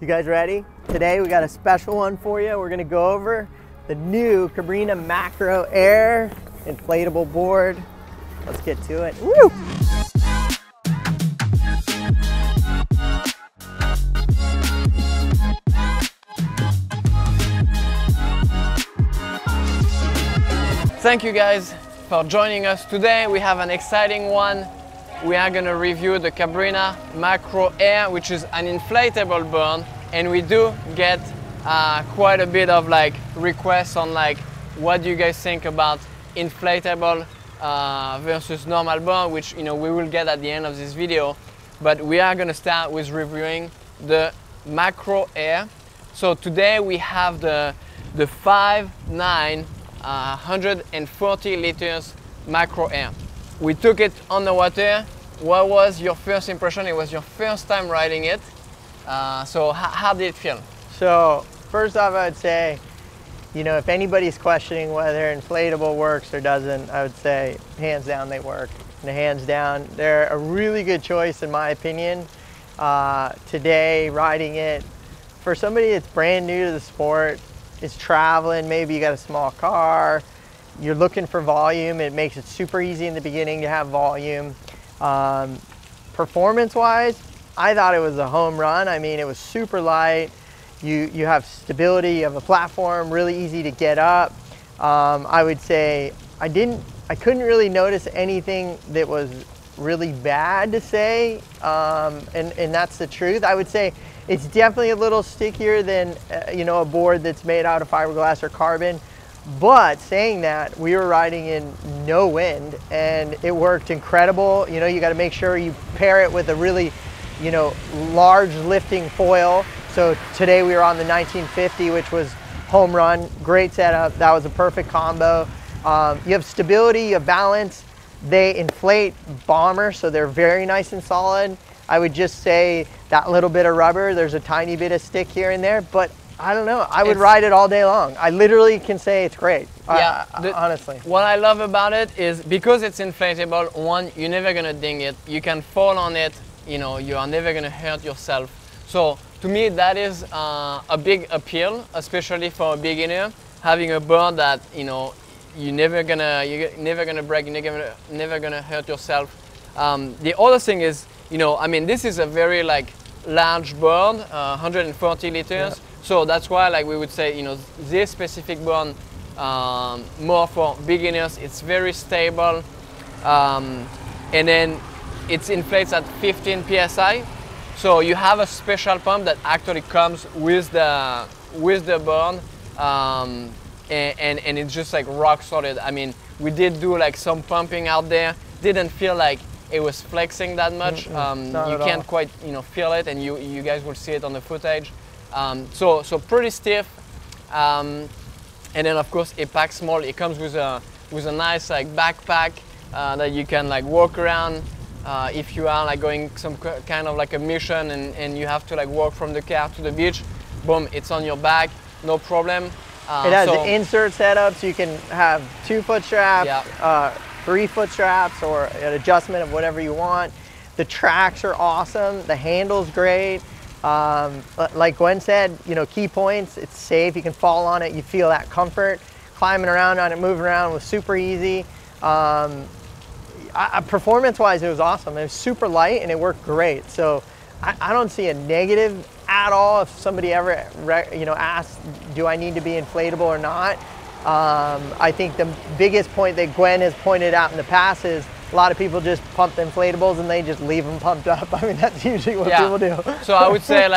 You guys ready? Today we got a special one for you. We're gonna go over the new Cabrinha Macro Air inflatable board. Let's get to it. Woo! Thank you guys for joining us today. We have an exciting one. We are going to review the Cabrinha Macro Air, which is an inflatable board, and we do get quite a bit of requests on what do you guys think about inflatable versus normal board, which we will get at the end of this video. But we are going to start with reviewing the Macro Air. So today we have the 5.9 140 liters Macro Air. We took it on the water. What was your first impression? It was your first time riding it. So how did it feel? So first off, I would say, if anybody's questioning whether inflatable works or doesn't, I would say hands down they work. And hands down, they're a really good choice in my opinion. Today, riding it, for somebody that's brand new to the sport, is traveling, maybe you got a small car, you're looking for volume, it makes it super easy in the beginning to have volume. Performance-wise, I thought it was a home run. I mean, it was super light. You have stability, you have a platform, really easy to get up. I would say I couldn't really notice anything that was really bad to say, and that's the truth. I would say it's definitely a little stickier than a board that's made out of fiberglass or carbon. But saying that, we were riding in no wind and it worked incredible. You got to make sure you pair it with a really large lifting foil. So today we were on the 1950, which was home run, great setup. That was a perfect combo. You have stability, you have balance. They inflate bomber, so they're very nice and solid. I would just say that little bit of rubber, there's a tiny bit of stick here and there, but I don't know. I would ride it all day long. I literally can say it's great. Yeah, honestly. What I love about it is because it's inflatable, one, you're never gonna ding it. You can fall on it, you are never gonna hurt yourself. So to me, that is a big appeal, especially for a beginner, having a board that you're never gonna break, you're never gonna hurt yourself. The other thing is, this is a very large board, 140 liters. Yeah. So that's why we would say, this specific board, more for beginners, it's very stable. And then it inflates at 15 PSI. So you have a special pump that actually comes with the board. And it's just rock solid. I mean, we did do some pumping out there. Didn't feel like it was flexing that much. You can't quite feel it, and you guys will see it on the footage. So pretty stiff. And then of course it packs small. It comes with a nice backpack that you can walk around. If you are going some kind of a mission and you have to walk from the car to the beach, boom, it's on your back, no problem. It has an insert setup, so you can have 2-foot straps, yeah. 3-foot straps, or an adjustment of whatever you want. The tracks are awesome. The handle's great. Like Gwen said, key points, it's safe. You can fall on it. You feel that comfort. Climbing around on it, moving around was super easy. Performance-wise, it was awesome. It was super light and it worked great. So I don't see a negative at all if somebody ever asks, do I need to be inflatable or not? I think the biggest point that Gwen has pointed out in the past is a lot of people just pump the inflatables and they just leave them pumped up. I mean, that's usually what people do. So I would say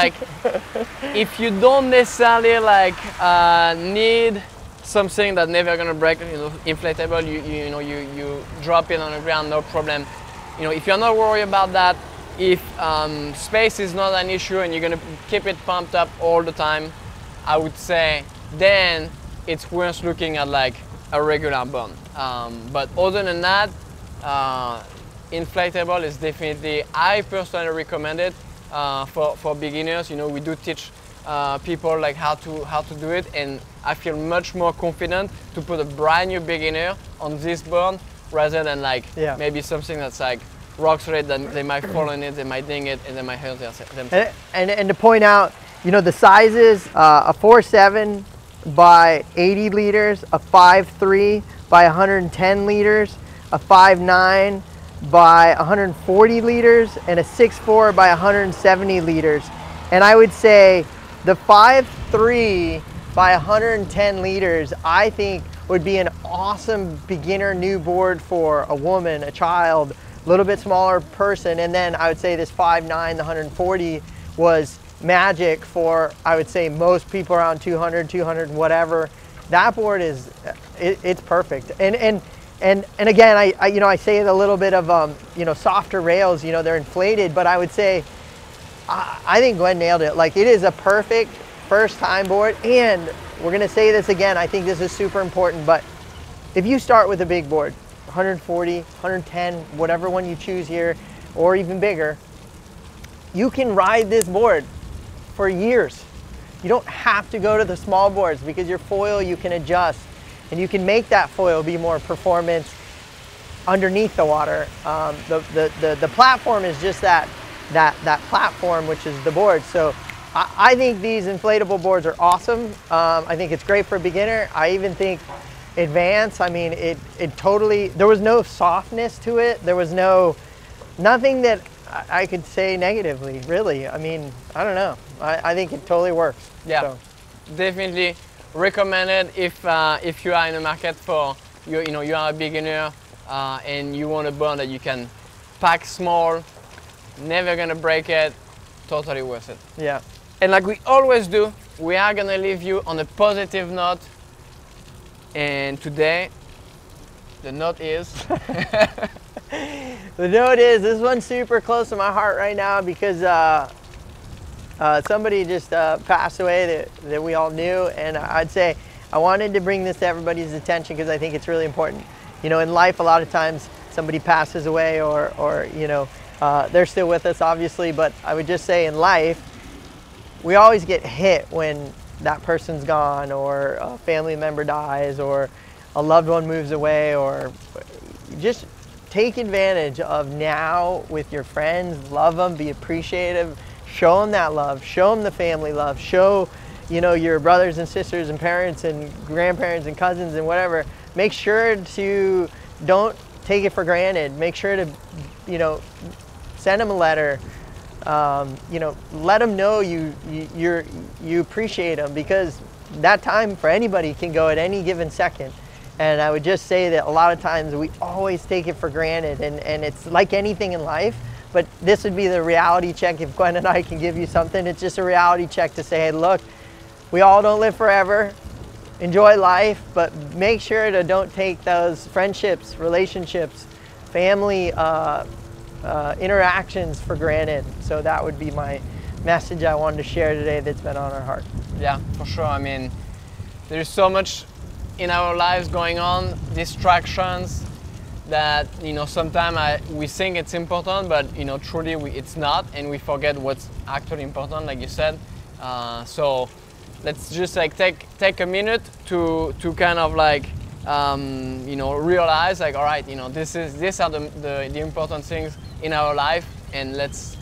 if you don't necessarily need something that's never gonna break, inflatable, you drop it on the ground, no problem. If you're not worried about that, if space is not an issue and you're gonna keep it pumped up all the time, I would say then it's worth looking at a regular board. But other than that, inflatable is definitely, I personally recommend it for beginners. We do teach people how to do it, and I feel much more confident to put a brand new beginner on this board rather than maybe something that's rock solid, then they might fall on it, they might ding it, and they might hurt themselves. And to point out, You know, the sizes, a 4.7 by 80 liters, a 5.3 by 110 liters, a 5.9 by 140 liters, and a 6.4 by 170 liters. And I would say the 5.3 by 110 liters, I think would be an awesome beginner new board for a woman, a child, a little bit smaller person. And then I would say this 5.9, the 140 was magic for, I would say, most people around 200, whatever. That board is, it's perfect. And again, I say a little bit of, you know, softer rails, you know, they're inflated, but I would say, I think Gwen nailed it. Like, it is a perfect first time board. And we're gonna say this again, I think this is super important, but if you start with a big board, 140, 110, whatever one you choose here, or even bigger, you can ride this board for years. You don't have to go to the small boards, because your foil you can adjust, and you can make that foil be more performance underneath the water. The platform is just that platform, which is the board. So I think these inflatable boards are awesome. I think it's great for a beginner. I even think advanced, I mean, it totally, there was no softness to it. There was nothing that I could say negatively, really. I mean, I don't know. I think it totally works. Yeah, so. Definitely recommend it if you are in the market for, you know, you are a beginner and you want a board that you can pack small, never gonna break it, totally worth it. Yeah. And like we always do, we are gonna leave you on a positive note. And today, the note is... The note is, this one's super close to my heart right now, because somebody just passed away that we all knew, and I'd say I wanted to bring this to everybody's attention because I think it's really important. You know, in life, a lot of times somebody passes away, or you know, they're still with us, obviously, but I would just say in life, we always get hit when that person's gone, or a family member dies, or a loved one moves away, or just take advantage of now with your friends. Love them, be appreciative, show them that love, show them the family love, show, you know, your brothers and sisters and parents and grandparents and cousins and whatever. Make sure to don't take it for granted. Make sure to, you know, send them a letter. You know, let them know you appreciate them, because that time for anybody can go at any given second. And I would just say that a lot of times we always take it for granted, and it's like anything in life, but this would be the reality check. If Gwen and I can give you something, it's just a reality check to say, hey, look, we all don't live forever. Enjoy life, but make sure to don't take those friendships, relationships, family interactions for granted. So that would be my message I wanted to share today that's been on our heart. Yeah, for sure. I mean, there's so much in our lives going on, distractions, that, you know, sometimes we think it's important, but, you know, truly it's not, and we forget what's actually important, like you said. So let's just like take a minute to kind of like you know, realize, like, all right, you know, these are the important things in our life, and let's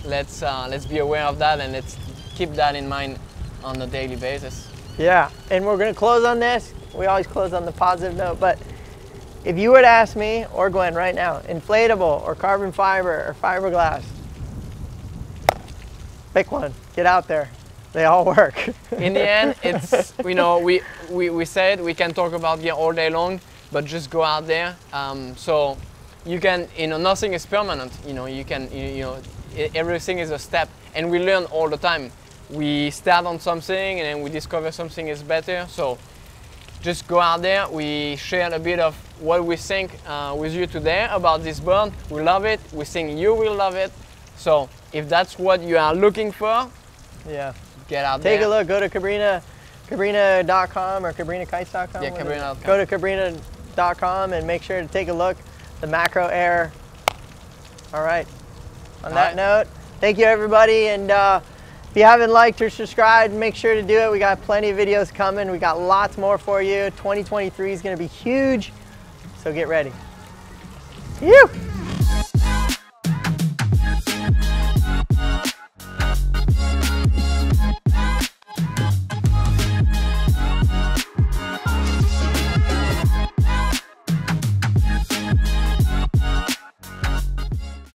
be aware of that, and let's keep that in mind on a daily basis. Yeah, and we're gonna close on this. We always close on the positive note, but if you were to ask me or Gwen right now, inflatable or carbon fiber or fiberglass, pick one, get out there. They all work. In the end, it's, you know, we said we can talk about gear all day long, but just go out there. So you can, you know, nothing is permanent. You know, you can, you know, everything is a step, and we learn all the time. We start on something and then we discover something is better. So just go out there. We shared a bit of what we think with you today about this board. We love it. We think you will love it. So if that's what you are looking for, yeah, get out there. Take a look. Go to Cabrinha.com or CabrinaKites.com. Yeah, Cabrinha.com. Go to Cabrinha.com and make sure to take a look. The macro air. All right. On that note, thank you everybody, and if you haven't liked or subscribed, make sure to do it. We got plenty of videos coming. We got lots more for you. 2023 is going to be huge, so get ready. Phew.